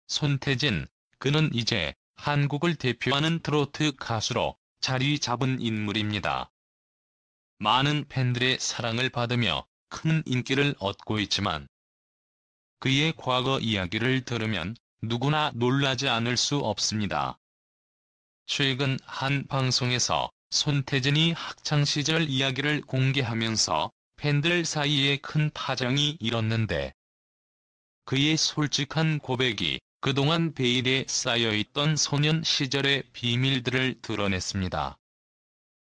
손태진, 그는 이제 한국을 대표하는 트로트 가수로 자리 잡은 인물입니다. 많은 팬들의 사랑을 받으며 큰 인기를 얻고 있지만 그의 과거 이야기를 들으면 누구나 놀라지 않을 수 없습니다. 최근 한 방송에서 손태진이 학창시절 이야기를 공개하면서 팬들 사이에 큰 파장이 일었는데, 그의 솔직한 고백이 그동안 베일에 쌓여있던 소년 시절의 비밀들을 드러냈습니다.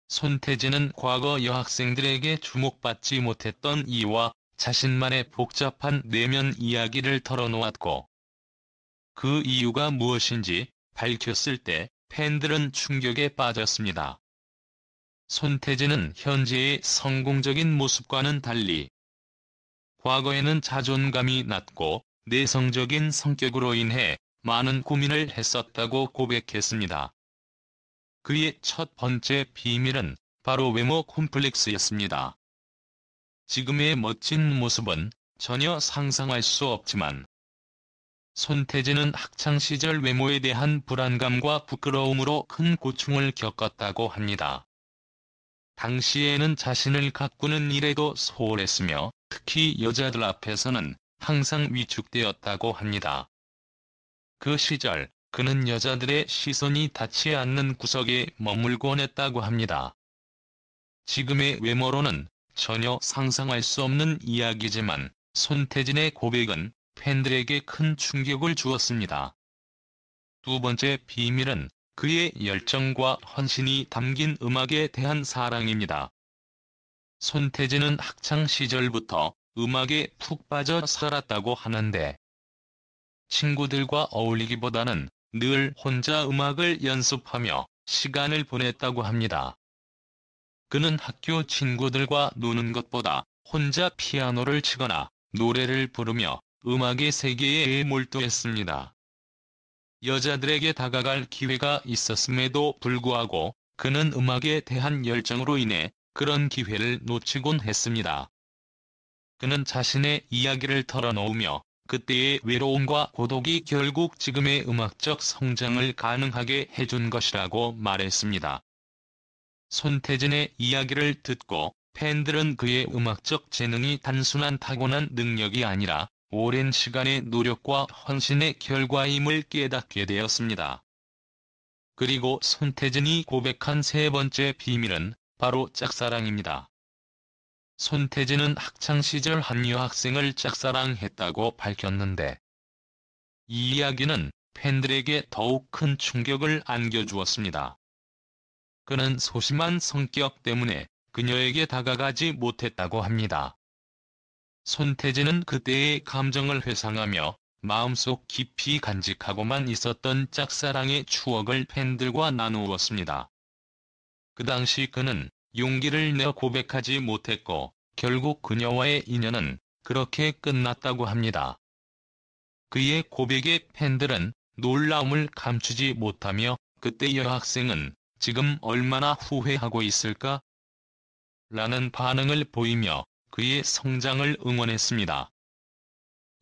손태진은 과거 여학생들에게 주목받지 못했던 이유와 자신만의 복잡한 내면 이야기를 털어놓았고, 그 이유가 무엇인지 밝혔을 때 팬들은 충격에 빠졌습니다. 손태진은 현재의 성공적인 모습과는 달리 과거에는 자존감이 낮고 내성적인 성격으로 인해 많은 고민을 했었다고 고백했습니다. 그의 첫 번째 비밀은 바로 외모 콤플렉스였습니다. 지금의 멋진 모습은 전혀 상상할 수 없지만, 손태진은 학창시절 외모에 대한 불안감과 부끄러움으로 큰 고충을 겪었다고 합니다. 당시에는 자신을 가꾸는 일에도 소홀했으며 특히 여자들 앞에서는 항상 위축되었다고 합니다. 그 시절 그는 여자들의 시선이 닿지 않는 구석에 머물곤 했다고 합니다. 지금의 외모로는 전혀 상상할 수 없는 이야기지만 손태진의 고백은 팬들에게 큰 충격을 주었습니다. 두 번째 비밀은 그의 열정과 헌신이 담긴 음악에 대한 사랑입니다. 손태진은 학창 시절부터 음악에 푹 빠져 살았다고 하는데, 친구들과 어울리기보다는 늘 혼자 음악을 연습하며 시간을 보냈다고 합니다. 그는 학교 친구들과 노는 것보다 혼자 피아노를 치거나 노래를 부르며 음악의 세계에 몰두했습니다. 여자들에게 다가갈 기회가 있었음에도 불구하고 그는 음악에 대한 열정으로 인해 그런 기회를 놓치곤 했습니다. 그는 자신의 이야기를 털어놓으며 그때의 외로움과 고독이 결국 지금의 음악적 성장을 가능하게 해준 것이라고 말했습니다. 손태진의 이야기를 듣고 팬들은 그의 음악적 재능이 단순한 타고난 능력이 아니라 오랜 시간의 노력과 헌신의 결과임을 깨닫게 되었습니다. 그리고 손태진이 고백한 세 번째 비밀은 바로 짝사랑입니다. 손태진은 학창시절 한 여학생을 짝사랑했다고 밝혔는데, 이 이야기는 팬들에게 더욱 큰 충격을 안겨주었습니다. 그는 소심한 성격 때문에 그녀에게 다가가지 못했다고 합니다. 손태진은 그때의 감정을 회상하며 마음속 깊이 간직하고만 있었던 짝사랑의 추억을 팬들과 나누었습니다. 그 당시 그는 용기를 내어 고백하지 못했고 결국 그녀와의 인연은 그렇게 끝났다고 합니다. 그의 고백에 팬들은 놀라움을 감추지 못하며 그때 여학생은 지금 얼마나 후회하고 있을까? 라는 반응을 보이며 그의 성장을 응원했습니다.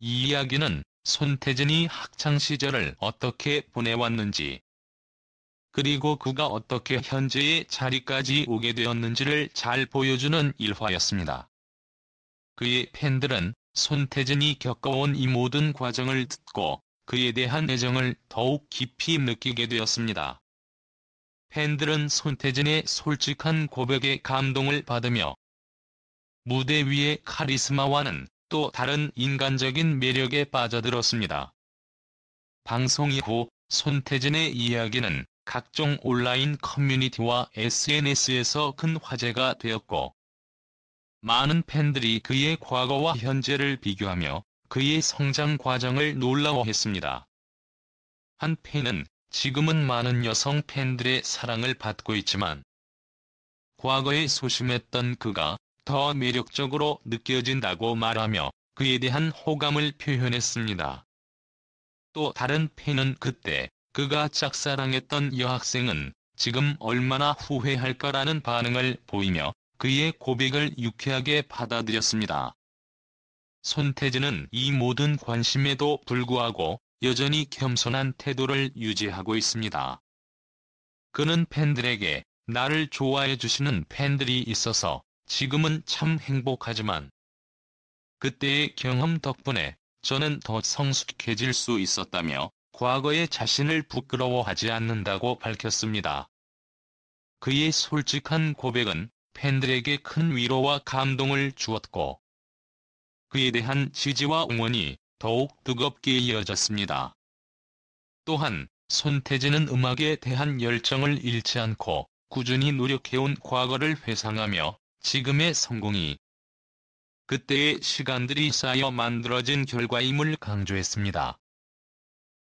이 이야기는 손태진이 학창시절을 어떻게 보내왔는지, 그리고 그가 어떻게 현재의 자리까지 오게 되었는지를 잘 보여주는 일화였습니다. 그의 팬들은 손태진이 겪어온 이 모든 과정을 듣고 그에 대한 애정을 더욱 깊이 느끼게 되었습니다. 팬들은 손태진의 솔직한 고백에 감동을 받으며 무대 위의 카리스마와는 또 다른 인간적인 매력에 빠져들었습니다. 방송 이후 손태진의 이야기는 각종 온라인 커뮤니티와 SNS에서 큰 화제가 되었고, 많은 팬들이 그의 과거와 현재를 비교하며 그의 성장 과정을 놀라워했습니다. 한 팬은 지금은 많은 여성 팬들의 사랑을 받고 있지만 과거에 소심했던 그가 더 매력적으로 느껴진다고 말하며 그에 대한 호감을 표현했습니다. 또 다른 팬은 그때 그가 짝사랑했던 여학생은 지금 얼마나 후회할까라는 반응을 보이며 그의 고백을 유쾌하게 받아들였습니다. 손태진은 이 모든 관심에도 불구하고 여전히 겸손한 태도를 유지하고 있습니다. 그는 팬들에게 나를 좋아해 주시는 팬들이 있어서 지금은 참 행복하지만 그때의 경험 덕분에 저는 더 성숙해질 수 있었다며 과거의 자신을 부끄러워하지 않는다고 밝혔습니다. 그의 솔직한 고백은 팬들에게 큰 위로와 감동을 주었고 그에 대한 지지와 응원이 더욱 뜨겁게 이어졌습니다. 또한 손태진은 음악에 대한 열정을 잃지 않고 꾸준히 노력해온 과거를 회상하며 지금의 성공이 그때의 시간들이 쌓여 만들어진 결과임을 강조했습니다.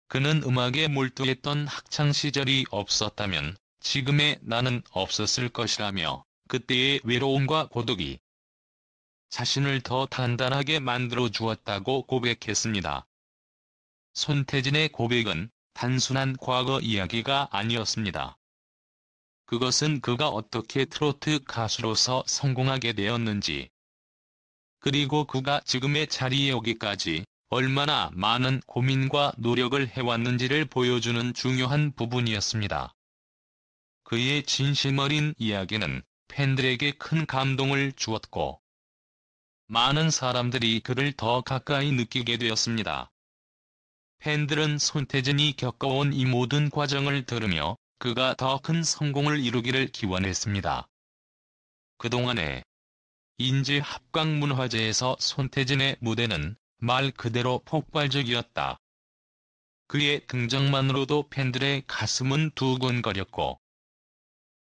그는 음악에 몰두했던 학창시절이 없었다면 지금의 나는 없었을 것이라며 그때의 외로움과 고독이 자신을 더 단단하게 만들어 주었다고 고백했습니다. 손태진의 고백은 단순한 과거 이야기가 아니었습니다. 그것은 그가 어떻게 트로트 가수로서 성공하게 되었는지, 그리고 그가 지금의 자리에 오기까지 얼마나 많은 고민과 노력을 해왔는지를 보여주는 중요한 부분이었습니다. 그의 진심 어린 이야기는 팬들에게 큰 감동을 주었고, 많은 사람들이 그를 더 가까이 느끼게 되었습니다. 팬들은 손태진이 겪어온 이 모든 과정을 들으며 그가 더 큰 성공을 이루기를 기원했습니다. 그동안에 인지합강문화제에서 손태진의 무대는 말 그대로 폭발적이었다. 그의 등장만으로도 팬들의 가슴은 두근거렸고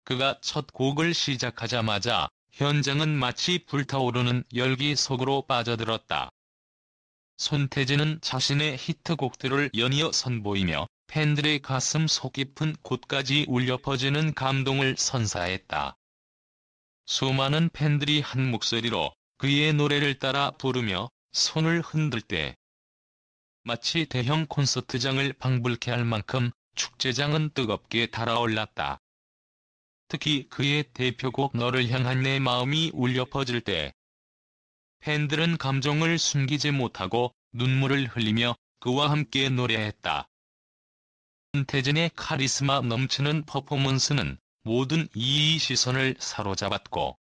그가 첫 곡을 시작하자마자 현장은 마치 불타오르는 열기 속으로 빠져들었다. 손태진은 자신의 히트곡들을 연이어 선보이며 팬들의 가슴 속 깊은 곳까지 울려 퍼지는 감동을 선사했다. 수많은 팬들이 한 목소리로 그의 노래를 따라 부르며 손을 흔들 때 마치 대형 콘서트장을 방불케 할 만큼 축제장은 뜨겁게 달아올랐다. 특히 그의 대표곡 너를 향한 내 마음이 울려 퍼질 때 팬들은 감정을 숨기지 못하고 눈물을 흘리며 그와 함께 노래했다. 손태진의 카리스마 넘치는 퍼포먼스는 모든 이의 시선을 사로잡았고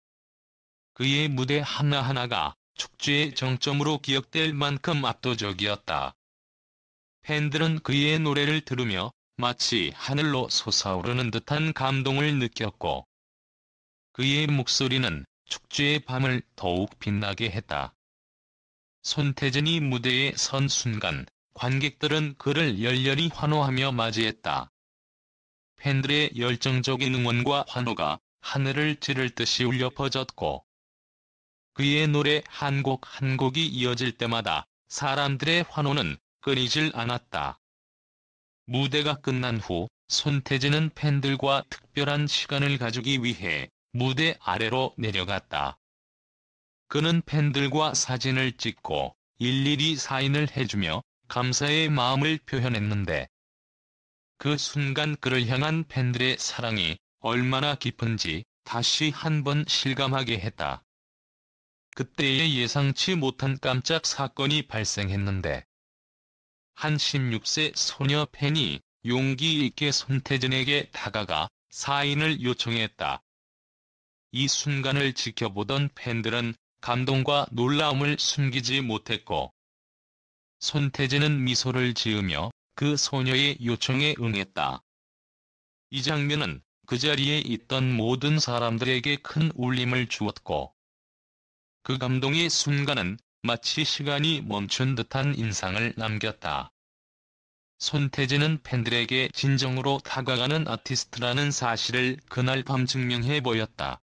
그의 무대 하나하나가 축제의 정점으로 기억될 만큼 압도적이었다. 팬들은 그의 노래를 들으며 마치 하늘로 솟아오르는 듯한 감동을 느꼈고 그의 목소리는 축제의 밤을 더욱 빛나게 했다. 손태진이 무대에 선 순간 관객들은 그를 열렬히 환호하며 맞이했다. 팬들의 열정적인 응원과 환호가 하늘을 찌를 듯이 울려 퍼졌고 그의 노래 한 곡 한 곡이 이어질 때마다 사람들의 환호는 끊이질 않았다. 무대가 끝난 후 손태진은 팬들과 특별한 시간을 가지기 위해 무대 아래로 내려갔다. 그는 팬들과 사진을 찍고 일일이 사인을 해주며 감사의 마음을 표현했는데 그 순간 그를 향한 팬들의 사랑이 얼마나 깊은지 다시 한번 실감하게 했다. 그때에 예상치 못한 깜짝 사건이 발생했는데 한 16세 소녀 팬이 용기 있게 손태진에게 다가가 사인을 요청했다. 이 순간을 지켜보던 팬들은 감동과 놀라움을 숨기지 못했고 손태진은 미소를 지으며 그 소녀의 요청에 응했다. 이 장면은 그 자리에 있던 모든 사람들에게 큰 울림을 주었고 그 감동의 순간은 마치 시간이 멈춘 듯한 인상을 남겼다. 손태진은 팬들에게 진정으로 다가가는 아티스트라는 사실을 그날 밤 증명해 보였다.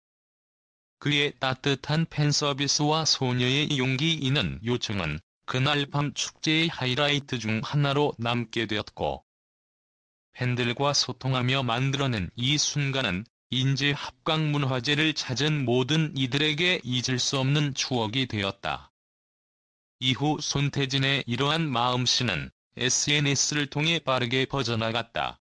그의 따뜻한 팬서비스와 소녀의 용기 있는 요청은 그날 밤 축제의 하이라이트 중 하나로 남게 되었고 팬들과 소통하며 만들어낸 이 순간은 인지합강문화제를 찾은 모든 이들에게 잊을 수 없는 추억이 되었다. 이후 손태진의 이러한 마음씨는 SNS를 통해 빠르게 퍼져나갔다.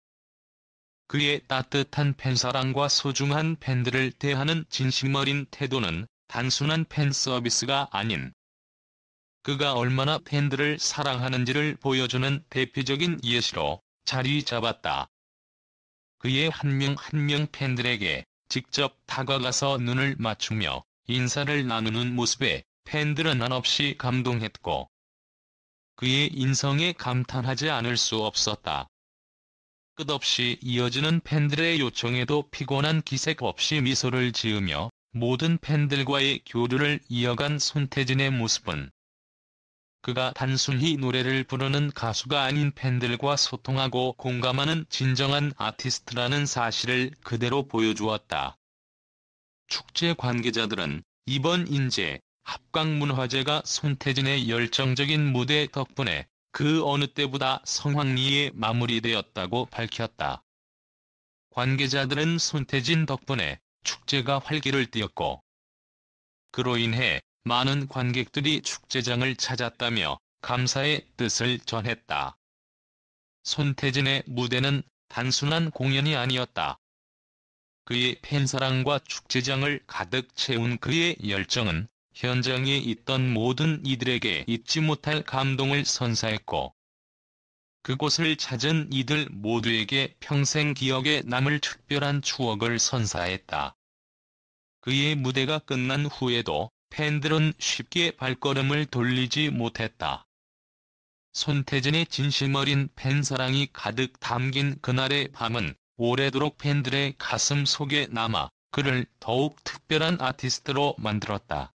그의 따뜻한 팬사랑과 소중한 팬들을 대하는 진심 어린 태도는 단순한 팬서비스가 아닌 그가 얼마나 팬들을 사랑하는지를 보여주는 대표적인 예시로 자리 잡았다. 그의 한 명 한 명 팬들에게 직접 다가가서 눈을 맞추며 인사를 나누는 모습에 팬들은 한없이 감동했고, 그의 인성에 감탄하지 않을 수 없었다. 끝없이 이어지는 팬들의 요청에도 피곤한 기색 없이 미소를 지으며 모든 팬들과의 교류를 이어간 손태진의 모습은, 그가 단순히 노래를 부르는 가수가 아닌 팬들과 소통하고 공감하는 진정한 아티스트라는 사실을 그대로 보여주었다. 축제 관계자들은 이번 인재 합강문화제가 손태진의 열정적인 무대 덕분에 그 어느 때보다 성황리에 마무리되었다고 밝혔다. 관계자들은 손태진 덕분에 축제가 활기를 띠었고, 그로 인해 많은 관객들이 축제장을 찾았다며 감사의 뜻을 전했다. 손태진의 무대는 단순한 공연이 아니었다. 그의 팬사랑과 축제장을 가득 채운 그의 열정은 현장에 있던 모든 이들에게 잊지 못할 감동을 선사했고, 그곳을 찾은 이들 모두에게 평생 기억에 남을 특별한 추억을 선사했다. 그의 무대가 끝난 후에도 팬들은 쉽게 발걸음을 돌리지 못했다. 손태진의 진심 어린 팬사랑이 가득 담긴 그날의 밤은 오래도록 팬들의 가슴 속에 남아 그를 더욱 특별한 아티스트로 만들었다.